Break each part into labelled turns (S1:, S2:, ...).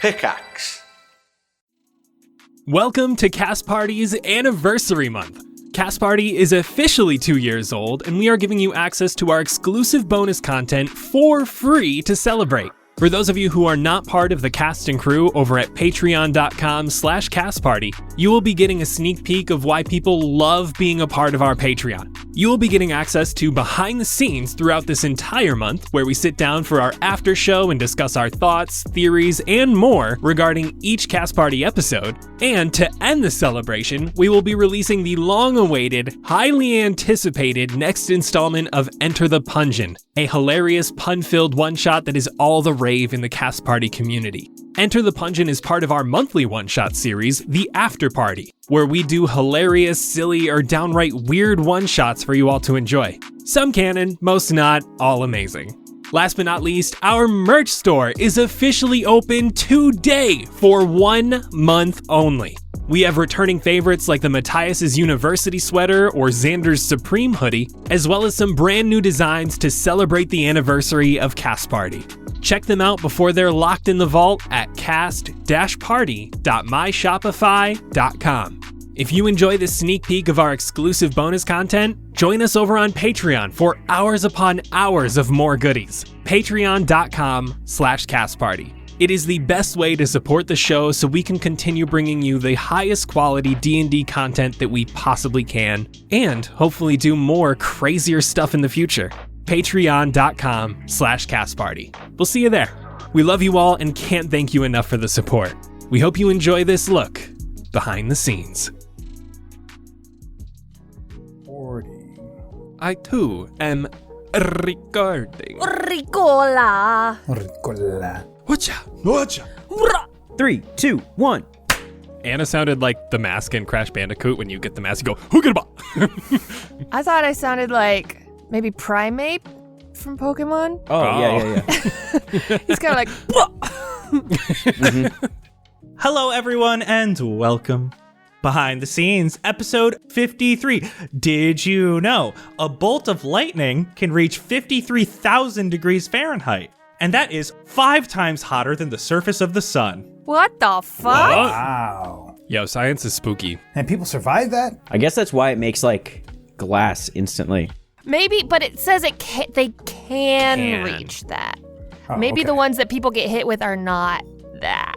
S1: Pickaxe.
S2: Welcome to Cast Party's Anniversary Month. Cast Party is officially 2 years old, and we are giving you access to our exclusive bonus content for free to celebrate. For those of you who are not part of the cast and crew over at patreon.com/castparty, you will be getting a sneak peek of why people love being a part of our Patreon. You will be getting access to behind the scenes throughout this entire month, where we sit down for our after show and discuss our thoughts, theories, and more regarding each Cast Party episode. And to end the celebration, we will be releasing the long-awaited, highly anticipated next installment of Enter the Pungeon, a hilarious pun-filled one-shot that is all the rave in the Cast Party community. Enter the Pungeon is part of our monthly one-shot series, The After Party, where we do hilarious, silly, or downright weird one-shots for you all to enjoy. Some canon, most not, all amazing. Last but not least, our merch store is officially open today for 1 month only. We have returning favorites like the Matthias' University sweater or Xander's Supreme hoodie, as well as some brand new designs to celebrate the anniversary of Cast Party. Check them out before they're locked in the vault at cast-party.myshopify.com. If you enjoy this sneak peek of our exclusive bonus content, join us over on Patreon for hours upon hours of more goodies. Patreon.com/castparty. It is the best way to support the show so we can continue bringing you the highest quality D&D content that we possibly can, and hopefully do more crazier stuff in the future. Patreon.com/castparty. We'll see you there. We love you all and can't thank you enough for the support. We hope you enjoy this look behind the scenes.
S3: 40.
S2: I too am recording.
S4: Ricola.
S3: Ricola.
S2: Whatcha?
S5: 3, 2, 1.
S2: Anna sounded like the mask in Crash Bandicoot. When you get the mask, you go, Hoogaba!
S4: I thought I sounded like maybe Primate from Pokemon.
S5: Oh. Yeah.
S4: He's kind of like,
S5: Mm-hmm.
S6: Hello, everyone, and welcome. Behind the Scenes, episode 53. Did you know a bolt of lightning can reach 53,000 degrees Fahrenheit? And that is 5 times hotter than the surface of the sun.
S4: what the fuck?
S3: Wow.
S2: Yo, science is spooky.
S3: And people survive that?
S5: I guess that's why it makes like glass instantly.
S4: Maybe, but it says they can
S2: Can.
S4: reach that.
S3: Oh,
S4: Maybe
S3: okay.
S4: the ones that people get hit with are not that.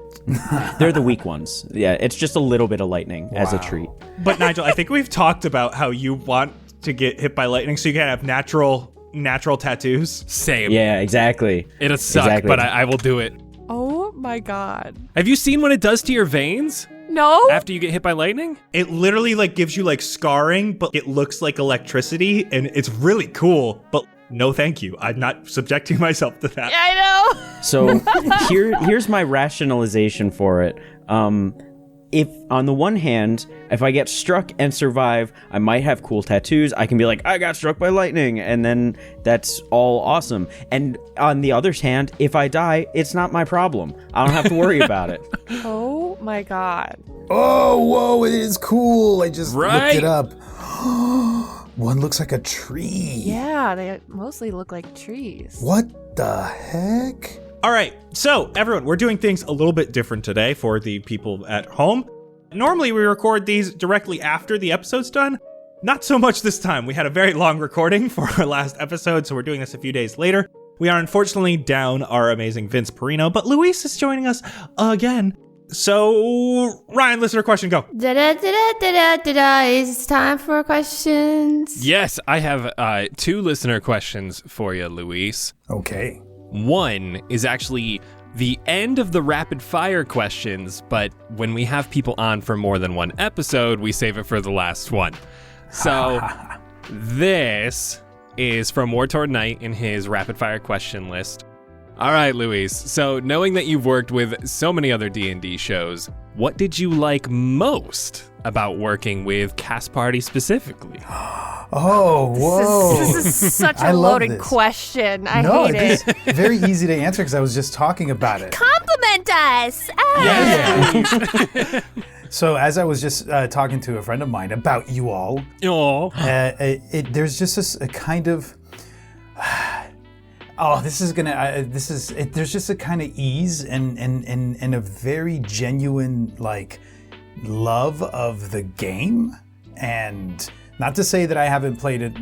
S5: They're the weak ones. Yeah, it's just a little bit of lightning as a
S3: Wow.
S5: treat.
S6: But Nigel, I think we've talked about how you want to get hit by lightning so you can have natural tattoos.
S2: Same.
S5: Yeah, exactly.
S2: It'll suck,
S5: Exactly.
S2: but I will do it.
S4: Oh my god.
S2: Have you seen what it does to your veins
S4: No?
S2: after you get hit by lightning?
S6: It literally like gives you like scarring, but it looks like electricity, and it's really cool. But no, thank you. I'm not subjecting myself to that.
S4: I know.
S5: So here's my rationalization for it. If on the one hand, if I get struck and survive, I might have cool tattoos. I can be like, I got struck by lightning, and then that's all awesome. And on the other hand, if I die, it's not my problem. I don't have to worry about it.
S4: Oh my god.
S3: Oh, whoa, it is cool. I just
S2: Right?
S3: looked it up. One looks like a tree.
S4: Yeah, they mostly look like trees.
S3: What the heck?
S6: All right, so everyone, we're doing things a little bit different today for the people at home. Normally we record these directly after the episode's done. Not so much this time. We had a very long recording for our last episode, so we're doing this a few days later. We are unfortunately down our amazing Vince Perino, but Luis is joining us again. So, Ryan, listener question, go.
S4: It's time for questions.
S2: Yes, I have 2 listener questions for you, Luis.
S3: Okay.
S2: One is actually the end of the rapid fire questions, but when we have people on for more than one episode, we save it for the last one. So this is from War Toward Night in his rapid fire question list. All right, Luis. So knowing that you've worked with so many other D&D shows, what did you like most about working with Cast Party specifically?
S3: Oh, whoa.
S4: This is such
S3: I
S4: a
S3: love
S4: loaded
S3: this.
S4: question. I
S3: No,
S4: hate it.
S3: it's very easy to answer because I was just talking about it.
S4: Compliment us.
S3: Yeah. So as I was just talking to a friend of mine about you all,
S2: Oh,
S3: there's just a kind of Oh, this is gonna. There's just a kind of ease and a very genuine like love of the game, and not to say that I haven't played it,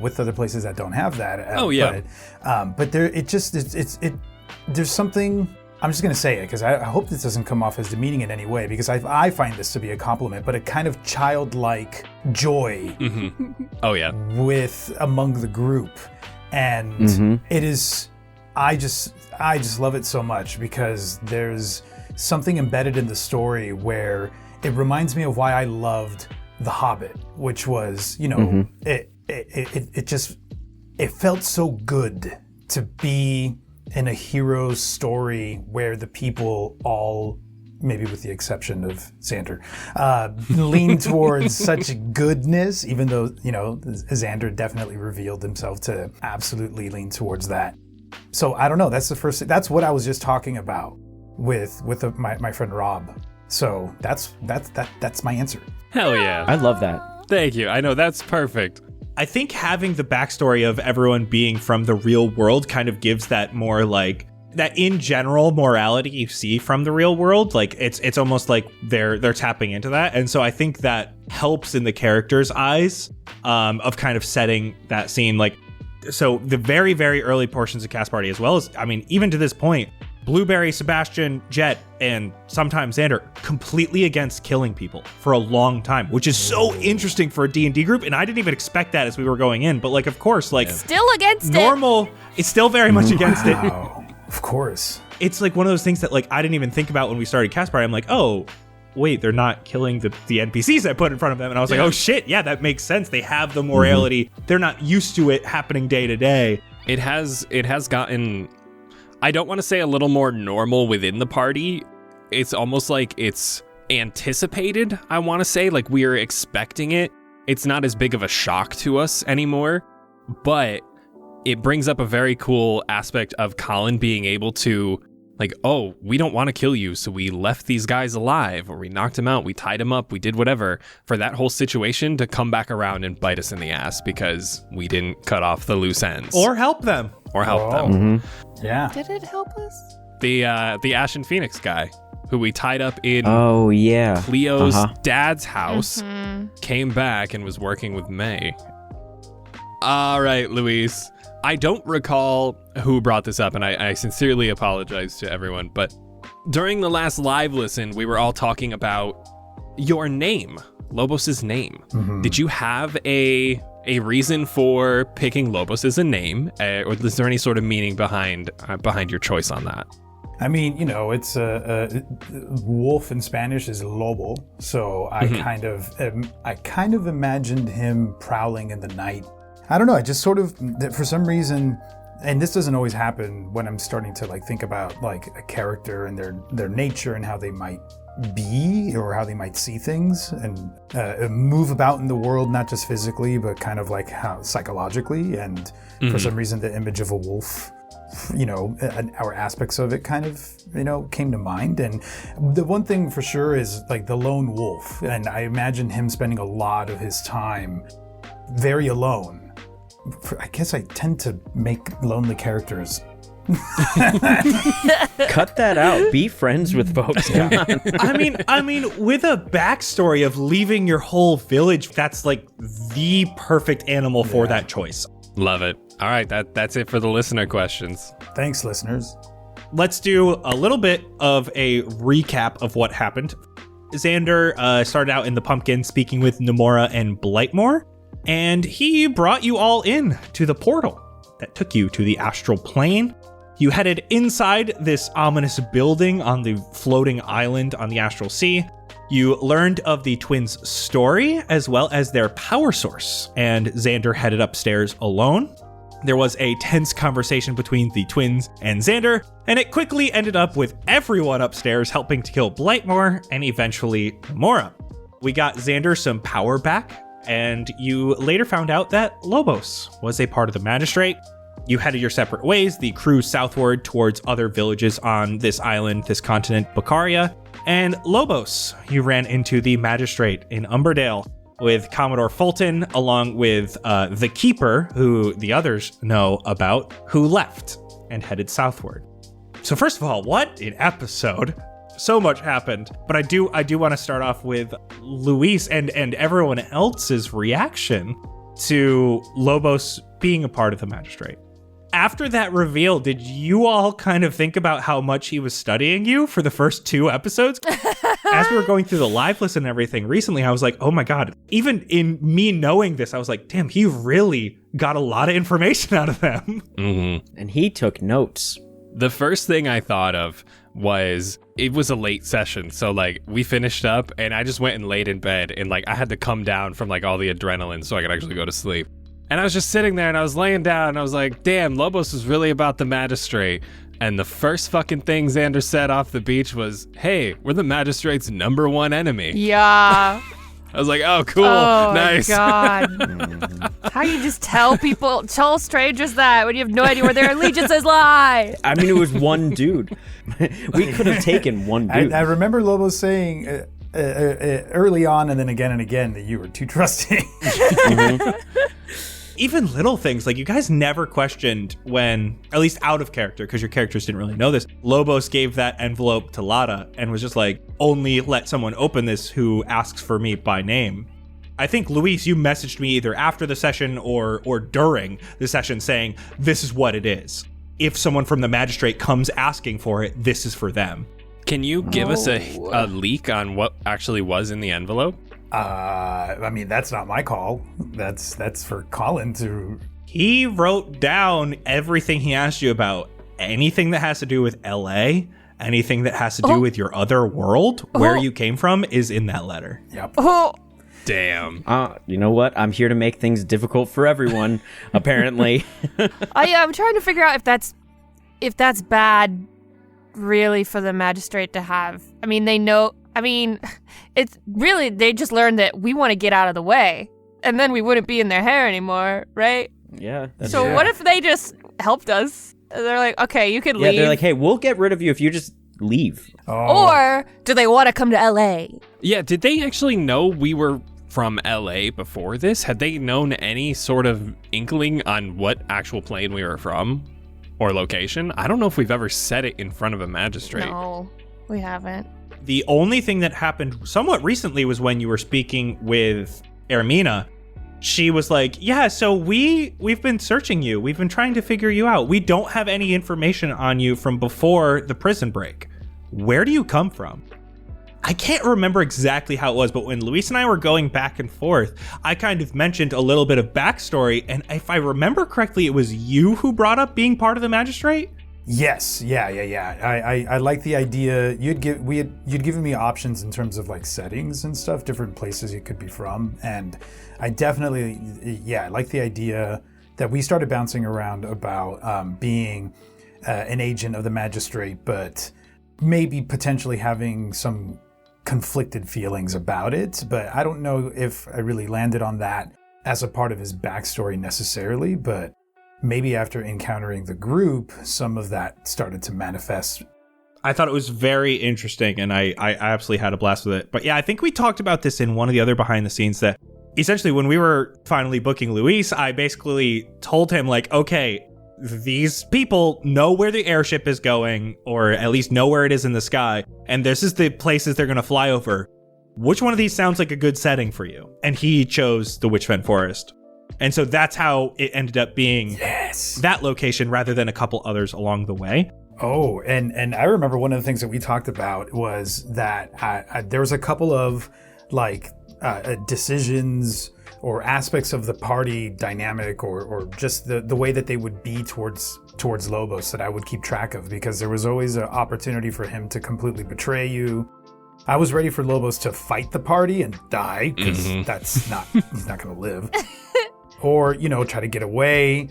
S3: with other places that don't have that.
S2: Oh yeah.
S3: But there, there's something. I'm just gonna say it because I hope this doesn't come off as demeaning in any way, because I find this to be a compliment, but a kind of childlike joy.
S2: Mm-hmm. Oh yeah.
S3: Among the group. And it is, I just love it so much because there's something embedded in the story where it reminds me of why I loved The Hobbit, which was, it felt so good to be in a hero's story where the people all, maybe with the exception of Xander, lean towards such goodness, even though, Xander definitely revealed himself to absolutely lean towards that. So I don't know, that's what I was just talking about with my friend Rob. So that's my answer.
S2: Hell yeah.
S5: I love that.
S2: Thank you. I know, that's perfect.
S6: I think having the backstory of everyone being from the real world kind of gives that more like that in general morality you see from the real world. Like it's almost like they're tapping into that. And so I think that helps in the characters' eyes of kind of setting that scene. Like, so the very, very early portions of Cast Party, as well as, even to this point, Blueberry, Sebastian, Jet, and sometimes Xander completely against killing people for a long time, which is so interesting for a D&D group. And I didn't even expect that as we were going in. But like, of course, like
S4: still against
S6: normal, it's still very much against it.
S3: Of course.
S6: It's like one of those things that like I didn't even think about when we started Cast Party. I'm like, oh, wait, they're not killing the NPCs I put in front of them. And I was like, oh shit, yeah, that makes sense. They have the morality. They're not used to it happening day to day.
S2: It has gotten, I don't want to say a little more normal within the party. It's almost like it's anticipated, I want to say. Like, we're expecting it. It's not as big of a shock to us anymore. But it brings up a very cool aspect of Colin being able to, like, oh, we don't want to kill you, so we left these guys alive, or we knocked them out, we tied them up, we did whatever, for that whole situation to come back around and bite us in the ass because we didn't cut off the loose ends.
S6: Or help them.
S3: Yeah.
S4: Did it help us?
S2: The Ashen Phoenix guy, who we tied up in Cleo's dad's house, came back and was working with May. All right, Luis. I don't recall who brought this up, and I sincerely apologize to everyone, but during the last live listen, we were all talking about your name, Lobos' name. Did you have a reason for picking Lobos as a name, or is there any sort of meaning behind your choice on that?
S3: I mean, it's wolf in Spanish is lobo, so I kind of imagined him prowling in the night. I don't know. I just sort of, for some reason, and this doesn't always happen when I'm starting to like think about like a character and their nature and how they might be or how they might see things and move about in the world, not just physically, but kind of like how psychologically. And for some reason, the image of a wolf, our aspects of it kind of, came to mind. And the one thing for sure is like the lone wolf. And I imagine him spending a lot of his time very alone. I guess I tend to make lonely characters.
S5: Cut that out. Be friends with folks. Come on.
S6: I mean, with a backstory of leaving your whole village, that's like the perfect animal for that choice.
S2: Love it. All right, that's it for the listener questions.
S3: Thanks, listeners.
S6: Let's do a little bit of a recap of what happened. Xander started out in the pumpkin speaking with Nomura and Blightmore. And he brought you all in to the portal that took you to the astral plane. You headed inside this ominous building on the floating island on the astral sea. You learned of the twins' story as well as their power source, and Xander headed upstairs alone. There was a tense conversation between the twins and Xander, and it quickly ended up with everyone upstairs helping to kill Blightmore and eventually Nomura. We got Xander some power back, and you later found out that Lobos was a part of the Magistrate. You headed your separate ways, the crew southward towards other villages on this island, this continent, Bakaria. And Lobos, you ran into the Magistrate in Umberdale. with Commodore Fulton, along with the Keeper, who the others know about, who left and headed southward. So first of all, what an episode. So much happened. But I do want to start off with Luis and everyone else's reaction to Lobos being a part of the Magistrate. After that reveal, did you all kind of think about how much he was studying you for the first 2 episodes? As we were going through the live list and everything recently, I was like, oh my God. Even in me knowing this, I was like, damn, he really got a lot of information out of them.
S2: Mm-hmm.
S5: And he took notes.
S2: The first thing I thought of was it was a late session. So like we finished up and I just went and laid in bed and like I had to come down from like all the adrenaline so I could actually go to sleep. And I was just sitting there and I was laying down and I was like, damn, Lobos was really about the Magistrate. And the first fucking thing Xander said off the beach was, hey, we're the Magistrate's #1 enemy.
S4: Yeah.
S2: I was like, oh, cool.
S4: Oh,
S2: Nice.
S4: my God. How do you just tell strangers that when you have no idea where their allegiances lie?
S5: I mean, it was one dude. We could have taken one dude.
S3: I remember Lobos saying early on and again that you were too trusting.
S6: Even little things, like you guys never questioned when, at least out of character, because your characters didn't really know this, Lobos gave that envelope to Lada and was just like, only let someone open this who asks for me by name. I think, Luis, you messaged me either after the session or during the session saying, this is what it is. If someone from the Magistrate comes asking for it, this is for them.
S2: Can you give us a leak on what actually was in the envelope?
S3: I mean, that's not my call. That's for Colin to...
S6: He wrote down everything he asked you about. Anything that has to do with LA, anything that has to do with your other world, where you came from, is in that letter.
S3: Yep.
S4: Oh,
S2: Damn.
S5: You know what? I'm here to make things difficult for everyone, apparently.
S4: I'm trying to figure out if that's bad, really, for the Magistrate to have. I mean, they know. I mean, it's really, they just learned that we want to get out of the way, and then we wouldn't be in their hair anymore, right?
S5: Yeah.
S4: So what if they just helped us? They're like, okay, you can leave.
S5: Yeah, they're like, hey, we'll get rid of you if you just leave.
S3: Oh.
S4: Or do they want to come to LA?
S2: Yeah, did they actually know we were from LA before this? Had they known any sort of inkling on what actual plane we were from or location? I don't know if we've ever said it in front of a Magistrate.
S4: No, we haven't.
S6: The only thing that happened somewhat recently was when you were speaking with Ermina. She was like, yeah, so we've been searching you. We've been trying to figure you out. We don't have any information on you from before the prison break. Where do you come from? I can't remember exactly how it was, but when Luis and I were going back and forth, I kind of mentioned a little bit of backstory. And if I remember correctly, it was you who brought up being part of the Magistrate?
S3: Yes, yeah. I like the idea. You'd given me options in terms of like settings and stuff, different places you could be from, and I definitely, I like the idea that we started bouncing around about being an agent of the Magistrate, but maybe potentially having some conflicted feelings about it. But I don't know if I really landed on that as a part of his backstory necessarily, but maybe after encountering the group, some of that started to manifest.
S6: I thought it was very interesting, and I absolutely had a blast with it. But yeah, I think we talked about this in one of the other behind the scenes, that essentially when we were finally booking Luis, I basically told him, like, okay, these people know where the airship is going, or at least know where it is in the sky, and this is the places they're going to fly over. Which one of these sounds like a good setting for you? And he chose the Witchfen Forest. And so that's how it ended up being that location rather than a couple others along the way.
S3: Oh, and I remember one of the things that we talked about was that there was a couple of like decisions or aspects of the party dynamic or just the way that they would be towards Lobos that I would keep track of, because there was always an opportunity for him to completely betray you. I was ready for Lobos to fight the party and die, because he's not going to live. Or, try to get away,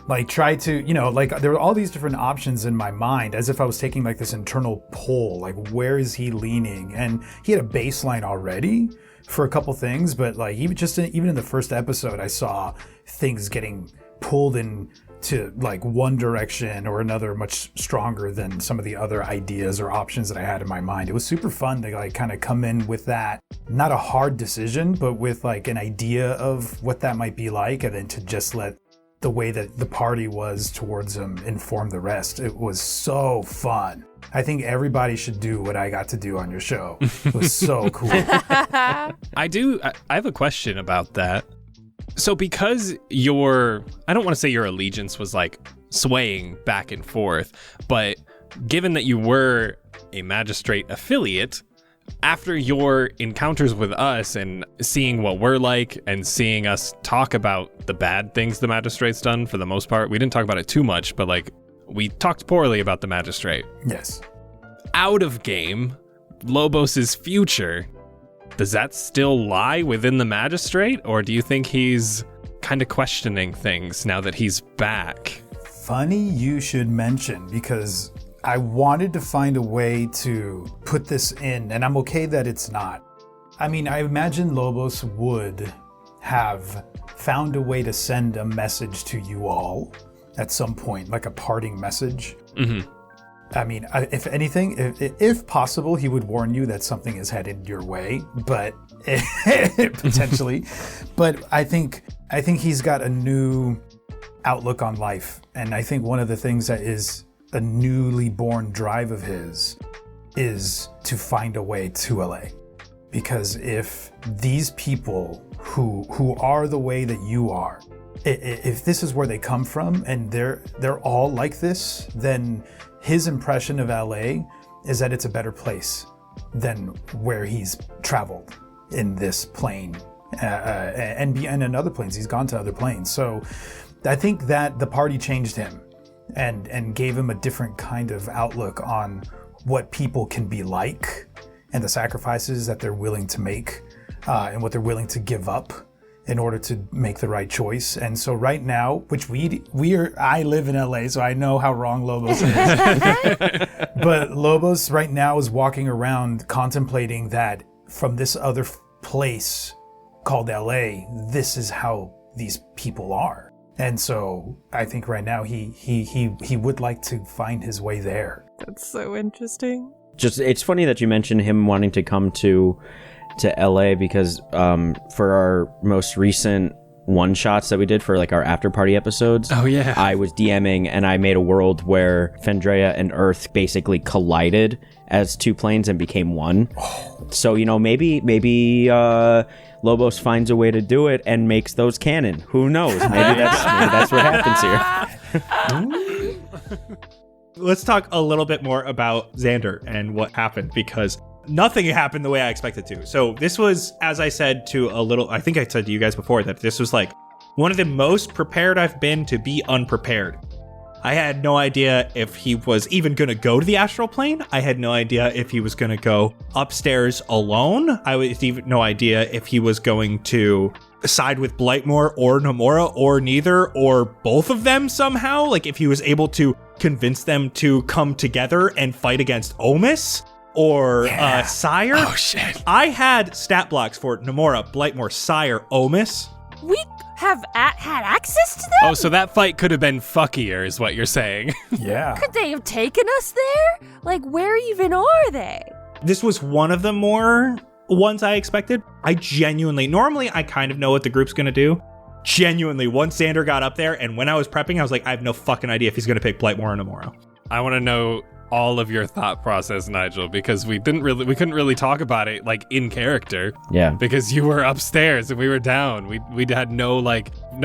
S3: like try to, there were all these different options in my mind, as if I was taking like this internal poll, like where is he leaning? And he had a baseline already for a couple things, but like even in the first episode, I saw things getting pulled in to like one direction or another much stronger than some of the other ideas or options that I had in my mind. It was super fun to like kind of come in with that, not a hard decision, but with like an idea of what that might be like, and then to just let the way that the party was towards him inform the rest. It was so fun. I think everybody should do what I got to do on your show. It was so cool.
S2: I have a question about that. So because I don't want to say your allegiance was like swaying back and forth, but given that you were a magistrate affiliate, after your encounters with us and seeing what we're like and seeing us talk about the bad things the magistrate's done, for the most part, we didn't talk about it too much, but like we talked poorly about the magistrate.
S3: Yes.
S2: Out of game, Lobos's future, does that still lie within the magistrate, or do you think he's kind of questioning things now that he's back?
S3: Funny you should mention, because I wanted to find a way to put this in, and I'm okay that it's not. I mean, I imagine Lobos would have found a way to send a message to you all at some point, like a parting message. Mm-hmm. I mean, if anything, if possible, he would warn you that something is headed your way, but potentially. But I think he's got a new outlook on life, and I think one of the things that is a newly born drive of his is to find a way to LA. Because if these people who are the way that you are, if this is where they come from and they're all like this, then his impression of LA is that it's a better place than where he's traveled in this plane and in other planes. He's gone to other planes. So I think that the party changed him and gave him a different kind of outlook on what people can be like and the sacrifices that they're willing to make and what they're willing to give up in order to make the right choice. And so right now, which I live in LA, so I know how wrong Lobos is. But Lobos right now is walking around contemplating that from this other place called LA, this is how these people are. And so I think right now he would like to find his way there.
S4: That's so interesting.
S5: Just, it's funny that you mentioned him wanting to come to LA, because for our most recent one-shots that we did for like our after party episodes, I was DMing and I made a world where Fandrea and Earth basically collided as two planes and became one. So, you know, maybe Lobos finds a way to do it and makes those canon. Who knows? Maybe that's what happens here.
S6: Let's talk a little bit more about Xander and what happened, because nothing happened the way I expected to. So this was, as I said I think I said to you guys before, that this was like one of the most prepared I've been to be unprepared. I had no idea if he was even going to go to the astral plane. I had no idea if he was going to go upstairs alone. I had even no idea if he was going to side with Blightmore or Nomura or neither or both of them somehow. Like if he was able to convince them to come together and fight against Omis or Sire.
S2: Oh shit.
S6: I had stat blocks for Nomura, Blightmore, Sire, Omis.
S4: We have had access to them?
S2: Oh, so that fight could have been fuckier is what you're saying.
S3: Yeah.
S4: Could they have taken us there? Like, where even are they?
S6: This was one of the more ones I expected. Normally I kind of know what the group's going to do. Genuinely, once Xander got up there and when I was prepping, I was like, I have no fucking idea if he's going to pick Blightmore or Nomura.
S2: I want to know all of your thought process, Nigel, because we couldn't really talk about it like in character.
S5: Yeah.
S2: Because you were upstairs and we were down. We had no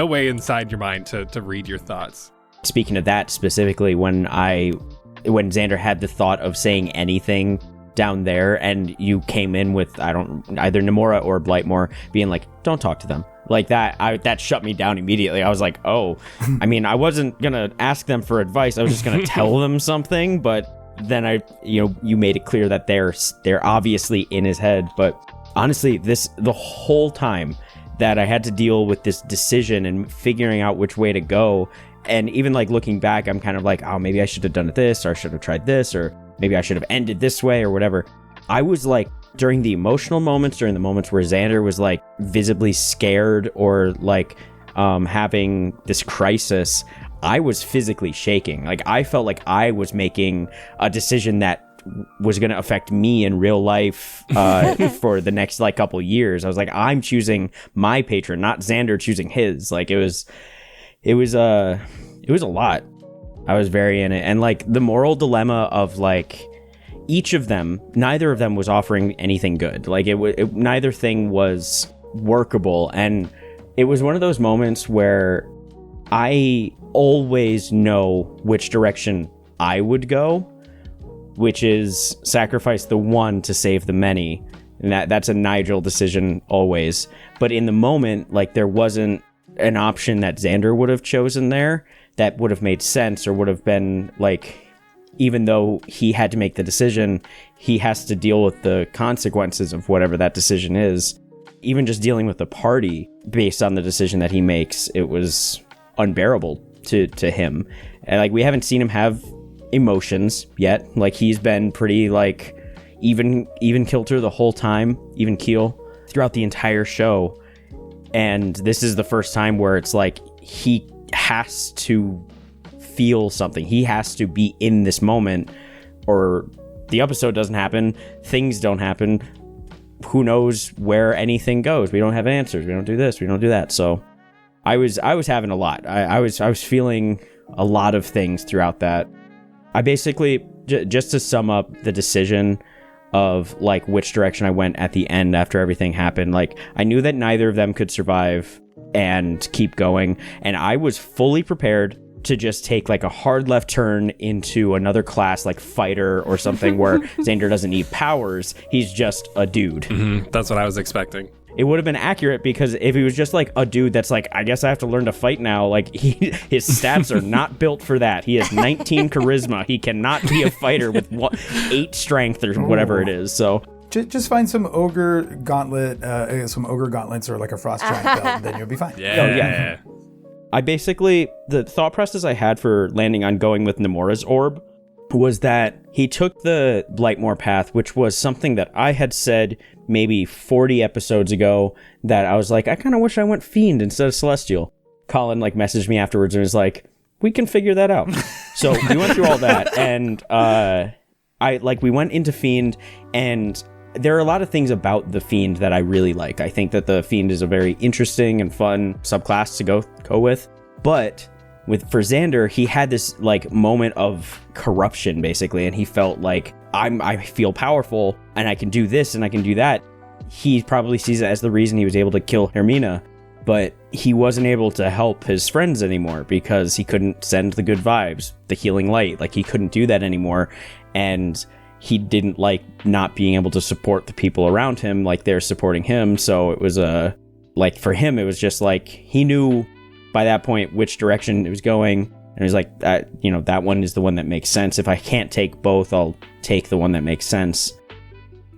S2: way inside your mind to read your thoughts.
S5: Speaking of that specifically, when Xander had the thought of saying anything down there and you came in with either Nomura or Blightmore being like, don't talk to them. Like that shut me down immediately. I was like, oh, I mean, I wasn't going to ask them for advice. I was just going to tell them something. But then you made it clear that they're obviously in his head. But honestly, the whole time that I had to deal with this decision and figuring out which way to go. And even like looking back, I'm kind of like, oh, maybe I should have done this, or I should have tried this, or maybe I should have ended this way or whatever. I was like, during the emotional moments, during the moments where Xander was like visibly scared or like having this crisis, I was physically shaking. Like, I felt like I was making a decision that was going to affect me in real life for the next like couple years. I was like, I'm choosing my patron, not Xander choosing his. Like, it was a lot. I was very in it. And like the moral dilemma of like each of them, neither of them was offering anything good. Like neither thing was workable. And it was one of those moments where I always know which direction I would go, which is sacrifice the one to save the many. And that's a Nigel decision always. But in the moment, like, there wasn't an option that Xander would have chosen there that would have made sense, or would have been like, even though he had to make the decision, he has to deal with the consequences of whatever that decision is. Even just dealing with the party based on the decision that he makes, it was unbearable to him. And like, we haven't seen him have emotions yet. Like, he's been pretty like even kilter the whole time, even keel throughout the entire show. And this is the first time where it's like he has to feel something. He has to be in this moment, or the episode doesn't happen, things don't happen. Who knows where anything goes? We don't have answers. We don't do this. We don't do that. So I was having a lot. I was feeling a lot of things throughout that. I basically, just to sum up the decision of like which direction I went at the end after everything happened, like, I knew that neither of them could survive and keep going, and I was fully prepared to just take like a hard left turn into another class, like fighter or something, where Xander doesn't need powers, he's just a dude.
S2: Mm-hmm. That's what I was expecting.
S5: It would have been accurate, because if he was just like a dude that's like, I guess I have to learn to fight now, like, his stats are not built for that. He has 19 charisma. He cannot be a fighter with 8 strength or whatever it is. So
S3: just find some ogre gauntlets or like a frost giant belt, and then you'll be fine.
S2: Yeah.
S5: Oh, yeah. I basically, the thought process I had for landing on going with Nomura's orb was that he took the Blightmore path, which was something that I had said maybe 40 episodes ago, that I was like, I kind of wish I went Fiend instead of Celestial. Colin like messaged me afterwards and was like, we can figure that out. So we went through all that, and we went into Fiend, and there are a lot of things about the Fiend that I really like. I think that the Fiend is a very interesting and fun subclass to go with. But for Xander, he had this like moment of corruption basically, and he felt like, I feel powerful and I can do this and I can do that. He probably sees it as the reason he was able to kill Hermina, but he wasn't able to help his friends anymore because he couldn't send the good vibes, the healing light. Like, he couldn't do that anymore, and he didn't like not being able to support the people around him like they're supporting him. So it was like, for him, it was just like, he knew by that point which direction it was going, and he was like, that one is the one that makes sense. If I can't take both, I'll take the one that makes sense.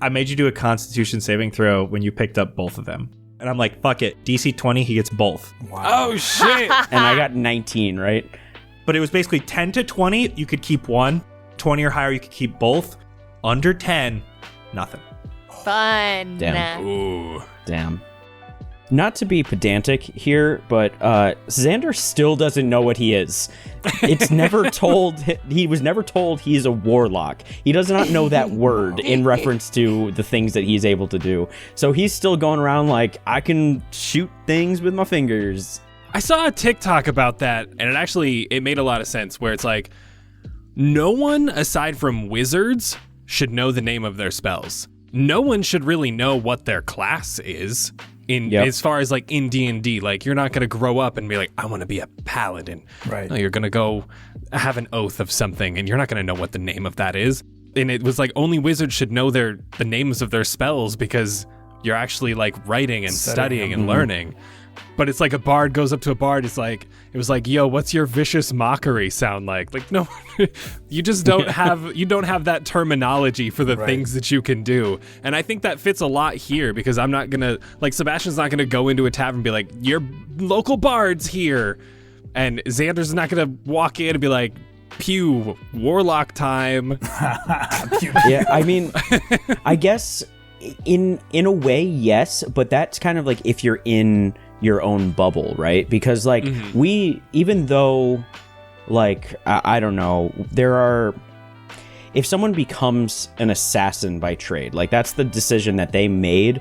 S6: I made you do a Constitution saving throw when you picked up both of them, and I'm like, fuck it, DC 20, he gets both.
S3: Wow.
S2: Oh shit.
S5: And I got 19, right?
S6: But it was basically 10 to 20, you could keep one. 20 or higher, you could keep both. Under 10, nothing.
S4: Fun.
S5: Damn.
S2: Ooh.
S5: Damn. Not to be pedantic here, but Xander still doesn't know what he is. It's never told. He was never told he's a warlock. He does not know that word in reference to the things that he's able to do. So he's still going around like, I can shoot things with my fingers.
S2: I saw a TikTok about that, and it made a lot of sense, where it's like, no one aside from wizards should know the name of their spells. No one should really know what their class is as far as like in D&D. Like, you're not going to grow up and be like, I want to be a paladin.
S3: Right.
S2: No, you're going to go have an oath of something, and you're not going to know what the name of that is. And it was like, only wizards should know the names of their spells, because you're actually like writing and studying and learning. But it's like, a bard goes up to a bard, it was like, yo, what's your vicious mockery sound like? Like, no, you just don't have that terminology for the things that you can do. And I think that fits a lot here, because I'm not gonna, like, Sebastian's not gonna go into a tavern and be like, your local bard's here. And Xander's not gonna walk in and be like, pew, warlock time.
S5: Yeah, I mean, I guess in a way, yes, but that's kind of like if you're in your own bubble, right? Because like, we, even though like, I don't know, if someone becomes an assassin by trade, like that's the decision that they made,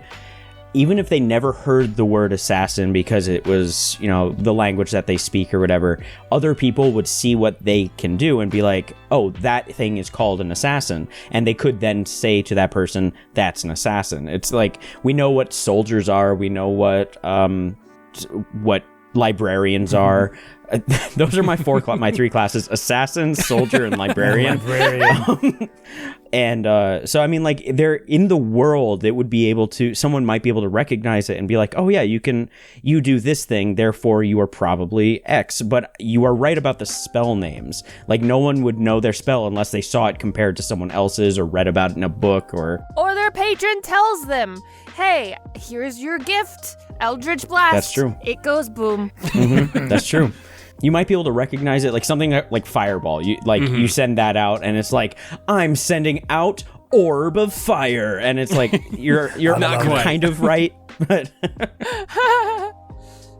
S5: even if they never heard the word assassin because it was, the language that they speak or whatever, other people would see what they can do and be like, oh, that thing is called an assassin. And they could then say to that person, that's an assassin. It's like, we know what soldiers are. We know what librarians are. Those are my three classes: assassin, soldier, and librarian. And so I mean, like, they're in the world, it would be able to, someone might be able to recognize it and be like, oh yeah, you do this thing, therefore you are probably X. But you are right about the spell names. Like, no one would know their spell unless they saw it compared to someone else's or read about it in a book or
S4: their patron tells them, hey, here's your gift, Eldritch Blast.
S5: That's true.
S4: It goes boom.
S5: Mm-hmm. That's true. You might be able to recognize it, like something like Fireball. You send that out, and it's like, I'm sending out Orb of Fire, and it's like you're
S2: Not quite.
S5: kind of right, but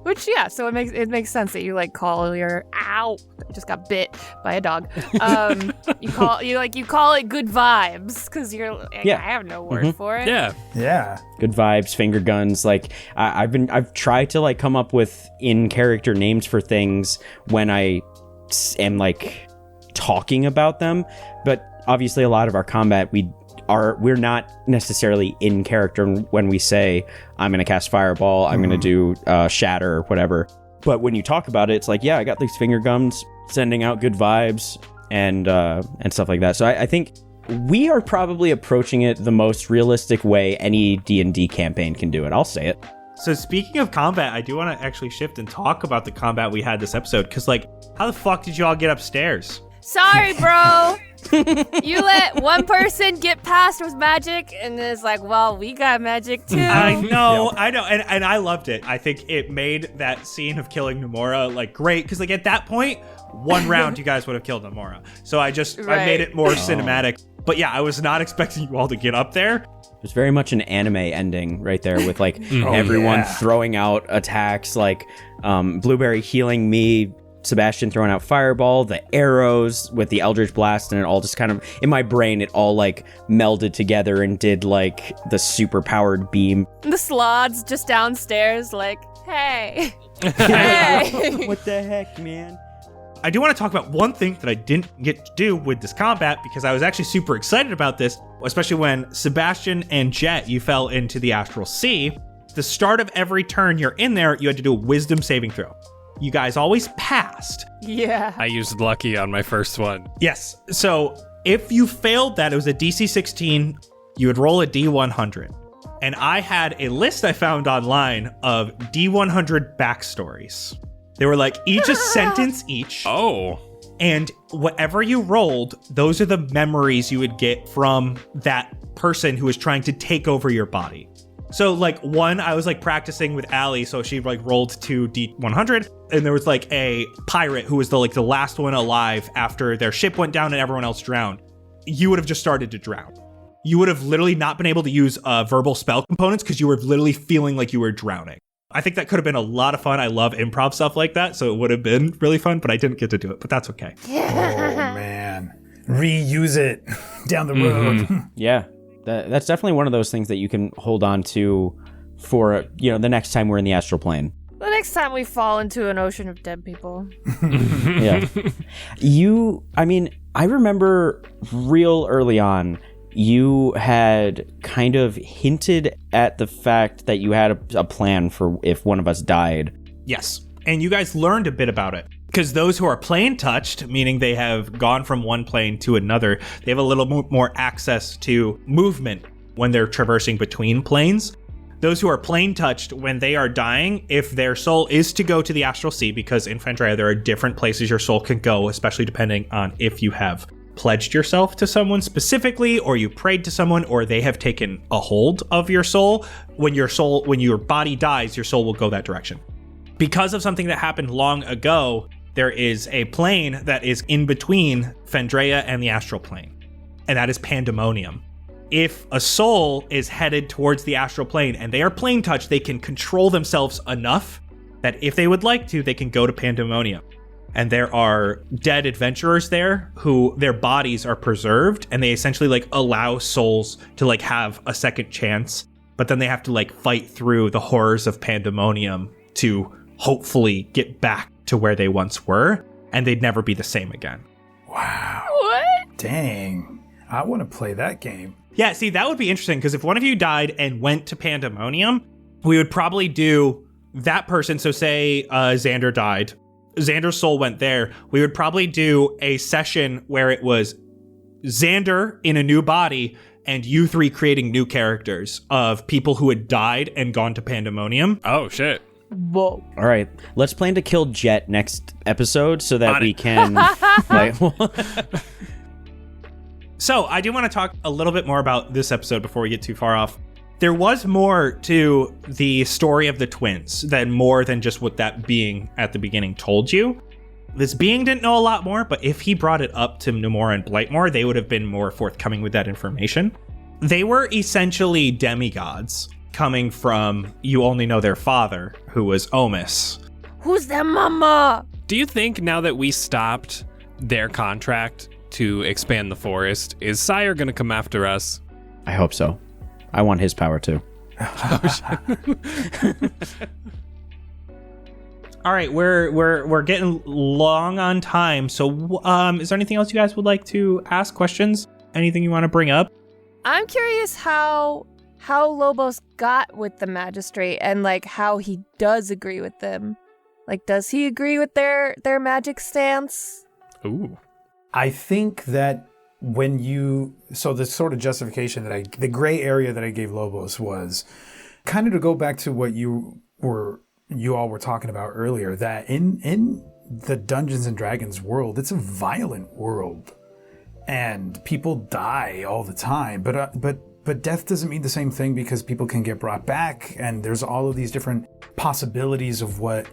S4: Which, yeah, so it makes sense that you like call your I just got bit by a dog. You call it good vibes because you're like, I have no word for it.
S2: Yeah.
S5: good vibes, finger guns. Like I've tried to like come up with in character names for things when I am like talking about them, but obviously a lot of our combat we're not necessarily in character when we say I'm gonna cast Fireball, I'm gonna do Shatter or whatever. But when you talk about it, it's like, yeah, I got these finger guns, sending out good vibes and stuff like that. So I think we are probably approaching it the most realistic way any D&D campaign can do it. I'll say it.
S6: So speaking of combat, I do want to actually shift and talk about the combat we had this episode, because like, how the fuck did you all get upstairs?
S4: Sorry, bro. You let one person get past with magic, and it's like, well, we got magic too.
S6: I know, and I loved it. I think it made that scene of killing Nomura like great, because like at that point, one round you guys would have killed Nomura. So I made it more cinematic. But yeah, I was not expecting you all to get up there.
S5: It was very much an anime ending right there with like everyone throwing out attacks, like Blueberry healing me, Sebastian throwing out Fireball, the arrows with the Eldritch Blast, and it all just kind of, in my brain, it all like melded together and did like the super powered beam.
S4: The Slod's just downstairs like, hey. Hey.
S5: What the heck, man?
S6: I do want to talk about one thing that I didn't get to do with this combat, because I was actually super excited about this, especially when Sebastian and Jet, you fell into the Astral Sea. The start of every turn you're in there, you had to do a wisdom saving throw. You guys always passed.
S4: Yeah.
S2: I used lucky on my first one.
S6: Yes. So if you failed that, it was a DC 16, you would roll a D100. And I had a list I found online of D100 backstories. They were like each a sentence each.
S2: Oh.
S6: And whatever you rolled, those are the memories you would get from that person who is trying to take over your body. So like one, I was like practicing with Allie, so she like rolled 2 D100, and there was like a pirate who was the last one alive after their ship went down and everyone else drowned. You would have just started to drown. You would have literally not been able to use verbal spell components because you were literally feeling like you were drowning. I think that could have been a lot of fun. I love improv stuff like that, so it would have been really fun, but I didn't get to do it, but that's okay.
S3: Oh, man. Reuse it down the road.
S5: Yeah, that's definitely one of those things that you can hold on to for, the next time we're in the astral plane.
S4: The next time we fall into an ocean of dead people.
S5: Yeah. I remember real early on, you had kind of hinted at the fact that you had a plan for if one of us died.
S6: Yes, and you guys learned a bit about it. Because those who are plane touched, meaning they have gone from one plane to another, they have a little more access to movement when they're traversing between planes. Those who are plane touched, when they are dying, if their soul is to go to the Astral Sea, because in Fandrea there are different places your soul can go, especially depending on if you have pledged yourself to someone specifically, or you prayed to someone, or they have taken a hold of your soul. When your body dies, your soul will go that direction. Because of something that happened long ago, there is a plane that is in between Fandrea and the astral plane, and that is Pandemonium. If a soul is headed towards the astral plane and they are plane touched, they can control themselves enough that if they would like to, they can go to Pandemonium. and there are dead adventurers there who their bodies are preserved, and they essentially like allow souls to like have a second chance, but then they have to like fight through the horrors of pandemonium to hopefully get back to where they once were, and they'd never be the same again.
S3: Wow.
S4: What?
S3: Dang. I want to play that game.
S6: Yeah, see, that would be interesting, because if one of you died and went to pandemonium, we would probably do that person. So say Xander died, Xander's soul went there. We would probably do a session where it was Xander in a new body and you three creating new characters of people who had died and gone to pandemonium.
S2: Oh, shit.
S4: Whoa.
S5: All right, let's plan to kill Jet next episode so that we can like.
S6: So I do want to talk a little bit more about this episode before we get too far off. There was more to the story of the twins than more than just what that being at the beginning told you. This being didn't know a lot more, but if he brought it up to Namora and Blightmore, they would have been more forthcoming with that information. They were essentially demigods coming from, you only know their father, who was Omis.
S4: Who's their mama?
S2: Do you think now that we stopped their contract to expand the forest, is Sire going to come after us?
S5: I hope so. I want his power too.
S6: All right, we're getting long on time. So, is there anything else you guys would like to ask? Questions? Anything you want to bring up?
S4: I'm curious how Lobos got with the magistrate and like how he does agree with them. Like, does he agree with their magic stance?
S2: Ooh.
S3: I think that so the sort of justification the gray area that I gave Lobos was kind of to go back to what you all were talking about earlier, that in the Dungeons and Dragons world, it's a violent world and people die all the time. But death doesn't mean the same thing, because people can get brought back, and there's all of these different possibilities of what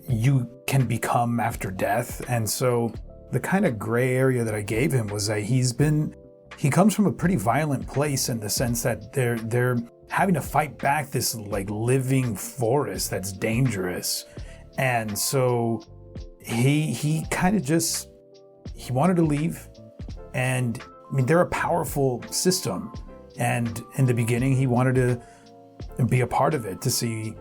S3: you can become after death. And so the kind of gray area that I gave him was that he comes from a pretty violent place, in the sense that they're having to fight back this like living forest that's dangerous. And so he kind of he wanted to leave. And I mean, they're a powerful system. And in the beginning, he wanted to be a part of it, to see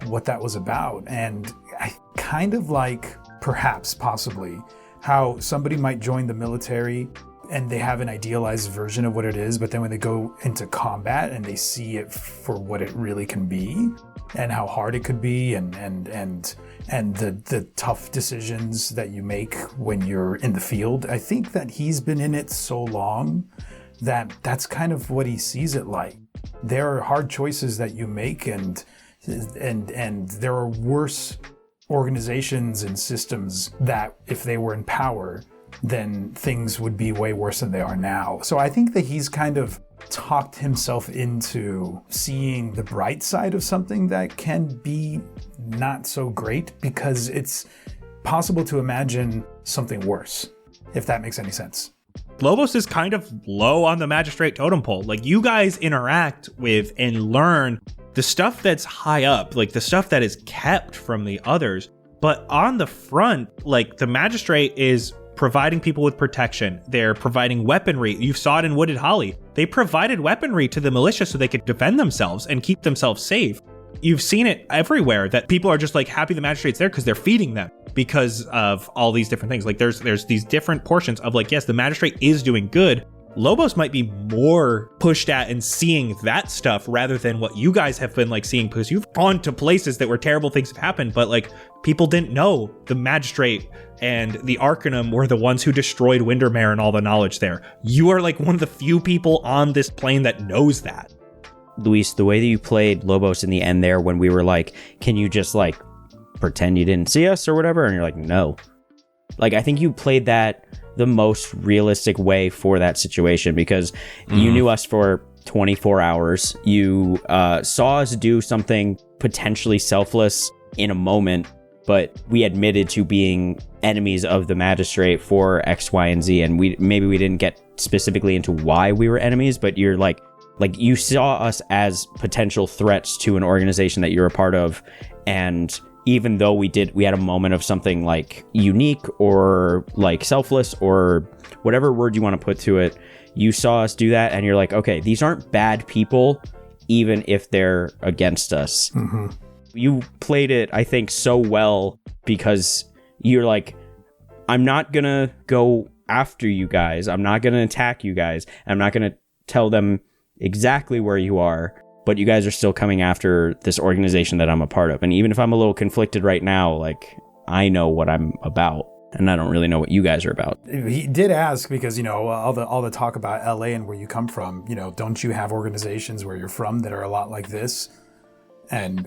S3: what that was about. And I kind of like, perhaps, possibly, how somebody might join the military and they have an idealized version of what it is, but then when they go into combat and they see it for what it really can be, and how hard it could be, and the tough decisions that you make when you're in the field. I think that he's been in it so long that that's kind of what he sees it like. There are hard choices that you make, and there are worse organizations and systems that, if they were in power, then things would be way worse than they are now. So I think that he's kind of talked himself into seeing the bright side of something that can be not so great, because it's possible to imagine something worse, if that makes any sense.
S6: Lobos is kind of low on the magistrate totem pole. Like, you guys interact with and learn the stuff that's high up, like the stuff that is kept from the others. But on the front, like, the magistrate is providing people with protection. They're providing weaponry. You saw it in Wooded Holly. They provided weaponry to the militia so they could defend themselves and keep themselves safe. You've seen it everywhere, that people are just like happy the magistrate's there because they're feeding them, because of all these different things. Like, there's these different portions of like, yes, the magistrate is doing good. Lobos might be more pushed at and seeing that stuff rather than what you guys have been like seeing, because you've gone to places that where terrible things have happened, but like, people didn't know the magistrate and the Arcanum were the ones who destroyed Windermere and all the knowledge there. You are like one of the few people on this plane that knows that.
S5: Luis, the way that you played Lobos in the end there, when we were like, can you just like pretend you didn't see us or whatever? And you're like, no. Like, I think you played that the most realistic way for that situation, because you knew us for 24 hours. You saw us do something potentially selfless in a moment, but we admitted to being enemies of the magistrate for X, Y, and Z. And we didn't get specifically into why we were enemies, but you're like you saw us as potential threats to an organization that you're a part of, and even though we had a moment of something like unique or like selfless or whatever word you want to put to it, you saw us do that and you're like, okay, these aren't bad people, even if they're against us.
S3: Mm-hmm.
S5: You played it, I think, so well because you're like, I'm not gonna go after you guys. I'm not gonna attack you guys. I'm not gonna tell them exactly where you are, but you guys are still coming after this organization that I'm a part of. And even if I'm a little conflicted right now, like, I know what I'm about. And I don't really know what you guys are about.
S3: He did ask because, you know, all the talk about LA and where you come from, you know, don't you have organizations where you're from that are a lot like this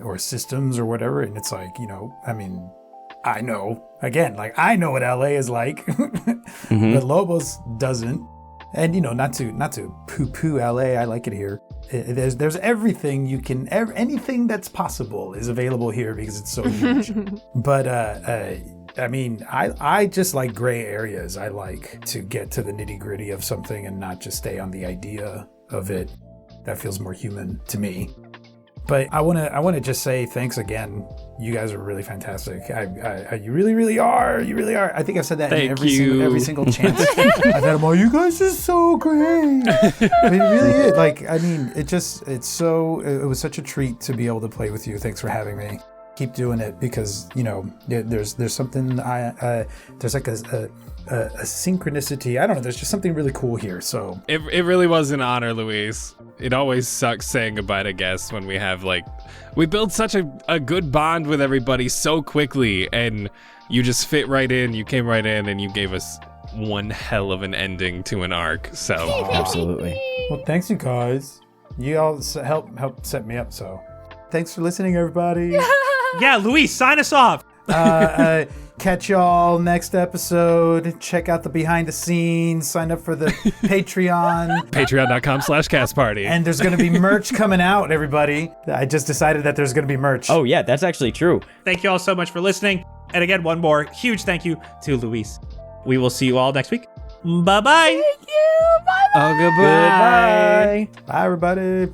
S3: or systems or whatever? And it's like, you know, I mean, I know, again, like I know what LA is like, but Lobos doesn't. And, you know, not to poo-poo LA, I like it here. There's everything you can, anything that's possible is available here because it's so huge. But, I mean, I just like gray areas. I like to get to the nitty gritty of something and not just stay on the idea of it. That feels more human to me. But I want to just say thanks again. You guys are really fantastic. You really, really are. You really are. I think I've said that in every single chance. I've had them all. You guys are so great. I mean, it really is. Like, I mean, it was such a treat to be able to play with you. Thanks for having me. Keep doing it because, you know, there's something there's like a synchronicity. I don't know. There's just something really cool here. So
S2: it really was an honor, Luis. It always sucks saying goodbye to guests when we build such a good bond with everybody so quickly, and you just fit right in. You came right in, and you gave us one hell of an ending to an arc. So
S5: absolutely.
S3: Well, thanks, you guys. You all help set me up. So thanks for listening, everybody.
S6: Yeah, Luis, sign us off.
S3: Catch y'all next episode. Check out the behind the scenes. Sign up for the Patreon.
S2: Patreon.com/castparty.
S3: And there's going to be merch coming out, everybody. I just decided that there's going to be merch.
S5: Oh, yeah, that's actually true.
S6: Thank you all so much for listening. And again, one more huge thank you to Luis. We will see you all next week. Bye-bye.
S4: Thank you. Bye-bye.
S2: Oh, goodbye.
S5: Goodbye.
S3: Bye, everybody.